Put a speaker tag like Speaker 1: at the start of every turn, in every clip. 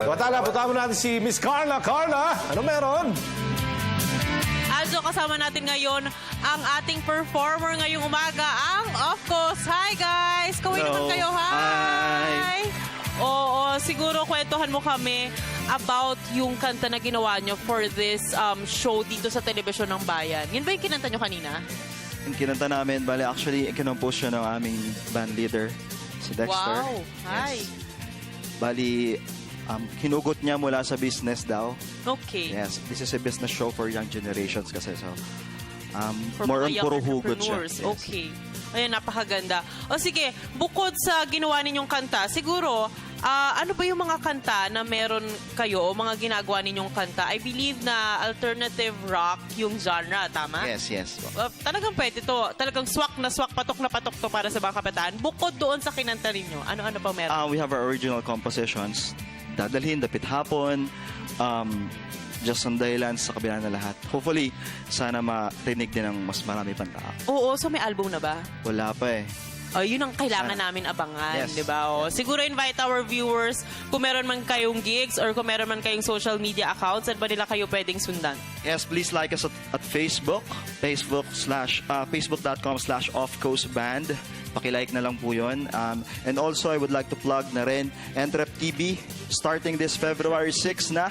Speaker 1: Watala, punta mo natin si Miss Carla. Carla, ano meron?
Speaker 2: Aljo, kasama natin ngayon ang ating performer ngayong umaga, ang Of Course. Hi guys! Kaway naman kayo, hi! Oo, siguro kwentuhan mo kami about yung kanta na ginawa nyo for this show dito sa Telebisyon ng Bayan. Yun ba yung kinanta nyo kanina?
Speaker 3: Yung kinanta namin, bale actually, kinompose siya ng aming band leader, si Dexter.
Speaker 2: Wow! Hi!
Speaker 3: Yes. Bali, hinugot niya mula sa business daw.
Speaker 2: Okay.
Speaker 3: Yes, this is a business show for young generations kasi. So,
Speaker 2: For
Speaker 3: more on
Speaker 2: mga young
Speaker 3: puro hugot siya.
Speaker 2: entrepreneurs.
Speaker 3: Yes.
Speaker 2: Okay. Ayan, napakaganda. O sige, bukod sa ginawa ninyong kanta, siguro, ano ba yung mga kanta na meron kayo o mga ginagawa ninyong kanta? I believe na alternative rock yung genre, tama?
Speaker 3: Yes, yes.
Speaker 2: Talagang pwede to. Talagang swak na swak, patok na patok to para sa mga kabataan. Bukod doon sa kinanta ninyo, ano-ano pa meron?
Speaker 3: We have our original compositions. Dadalhin, Dapit Hapon, Just ang Dahilan sa kabila na lahat. Hopefully, sana marinig din ng mas marami pang tao.
Speaker 2: Oo, so may album na ba?
Speaker 3: Wala pa eh.
Speaker 2: Oh, yun ang kailangan namin abangan,
Speaker 3: Yes.
Speaker 2: di ba? Oh, siguro invite our viewers kung meron man kayong gigs or kung meron man kayong social media accounts, saan ba nila kayo pwedeng sundan?
Speaker 3: Yes, please like us at Facebook, facebook.com/offcoastband. Paki-like na lang po yun. And also, I would like to plug na rin Entrep TV, starting this February 6 na.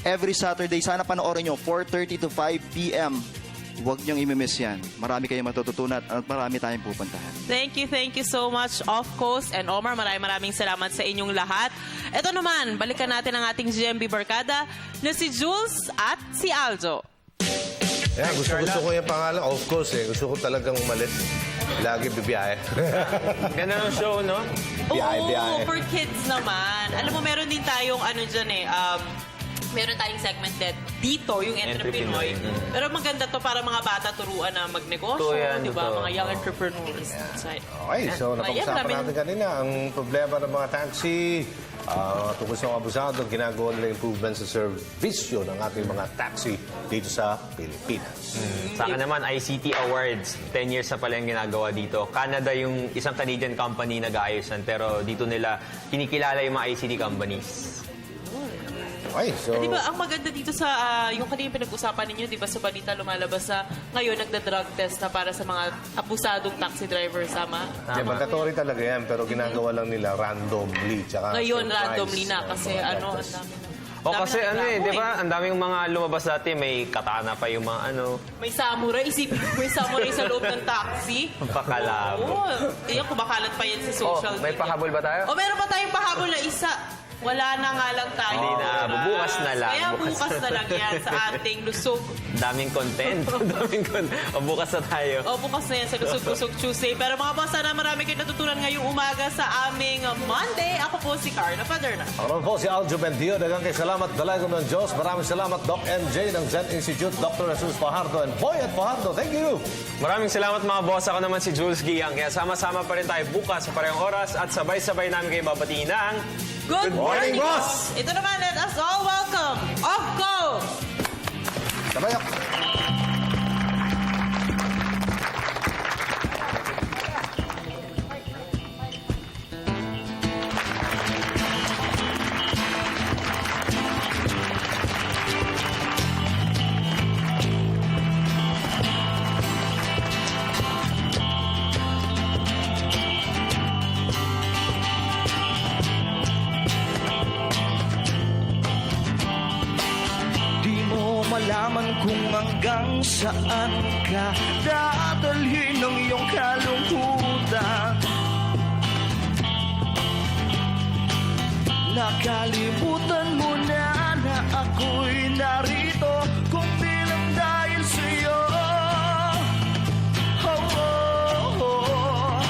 Speaker 3: Every Saturday, sana panoorin nyo, 4:30 to 5 p.m. Huwag niyong imimiss yan. Marami kayong matututunan at marami tayong pupuntahan.
Speaker 2: Thank you so much, Of Coast and Omar. Maraming salamat sa inyong lahat. Ito naman, balikan natin ang ating GMB Barkada na si Jules at si Aljo.
Speaker 1: Yeah, gusto ko yung pangalan. Of course, gusto ko talagang umalis. Lagi bibiyahe.
Speaker 4: Ganda ng show, no?
Speaker 2: Oo, for kids naman. Alam mo, meron din tayong ano dyan meron tayong segment dito, yung entrepreneur. Pero maganda to para mga bata turuan na magnegosyo, di ba? Mga young entrepreneurs.
Speaker 1: Okay, so napag-usapan natin kanina ang problema ng mga taxi, tungkol sa mga abusado, ginagawa nila improvements sa servisyo ng ating mga taxi dito sa Pilipinas.
Speaker 4: Sa akin naman, ICT Awards. 10 years na pala yung ginagawa dito. Canada yung isang Canadian company nag-aayos yan, pero dito nila kinikilala yung mga ICT companies.
Speaker 1: Okay, so...
Speaker 2: Di ba, ang maganda dito sa, yung kanina pinag-usapan ninyo, di ba, sa balita lumalabas na ngayon nagda-drug test na para sa mga abusadong taxi driver, sama?
Speaker 1: Yeah, mandatory talaga yan, pero ginagawa lang nila randomly. Tsaka
Speaker 2: Ngayon,
Speaker 1: surprise.
Speaker 2: randomly na kasi ang dami na.
Speaker 4: O kasi di ba, ang daming mga lumabas dati, may katana pa yung mga
Speaker 2: May samurai, isipin mo, may samurai sa loob ng taxi.
Speaker 4: pakalabo.
Speaker 2: Oo, yan, kumakalat pa yan sa social media.
Speaker 4: May pahabol ba tayo?
Speaker 2: O meron pa tayong pahabol na isa. Wala na nga lang tayo.
Speaker 4: Hindi na, bubukas na lang.
Speaker 2: Kaya bukas na lang yan sa ating Lusog.
Speaker 4: Daming content. O bukas na tayo.
Speaker 2: O bukas na yan sa Lusog-Lusog Tuesday. Pero mga boss, sana marami kayong natutunan ngayong umaga sa aming Monday. Ako po si Carla Paderna.
Speaker 1: Ako po si Aljo Bendio. Dagang kay salamat, Dalago ng Diyos. Maraming salamat, Doc MJ ng Zen Institute, Dr. Jesus Fajardo, and Boy at Fajardo. Thank you!
Speaker 4: Maraming salamat mga boss. Ako naman si Jules Giang. Kaya sama-sama pa rin tayo bukas sa parehong oras at sabay-sabay namin kayo babatiin ng
Speaker 2: Good morning,
Speaker 1: boss!
Speaker 2: Ito naman, let us all welcome, Of Course!
Speaker 1: Sabayok!
Speaker 5: Malaman kung hanggang saan ka dadalhin ng iyong kalungkutan. Nakalimutan mo na na ako'y narito kung di lang dahil sa'yo. Oh, oh, oh.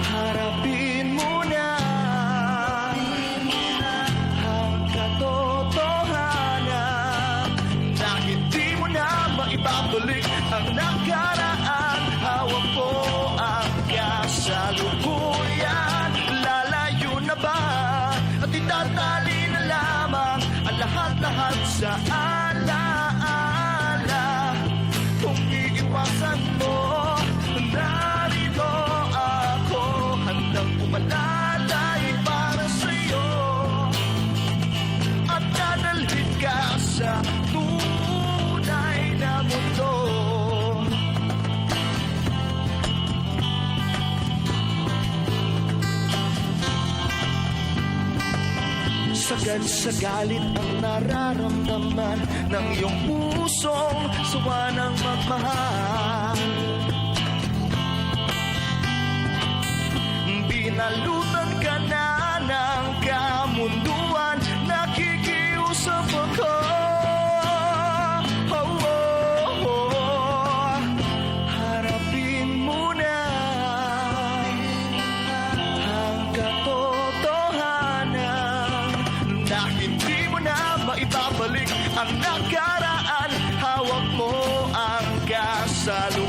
Speaker 5: Harapin mo na ang katotohanan na hindi mo na maibabalik ang nakaraan. Hawak ko ang kasalukuyan. Lalayo na ba? At itatali na lamang ang lahat-lahat sa alaala. Kung iiwasan mo, narito ako, handang umalalay para sa'yo. Sagad sa galit ang nararamdaman ng iyong pusong sawa ng magmahal. Binalutan ka na ng kamunduan, nakikiusap ako. Harapin mo na ang katotohanan na hindi mo na maibabalik ang nakaraan. Hawak mo ang kasalukuyan.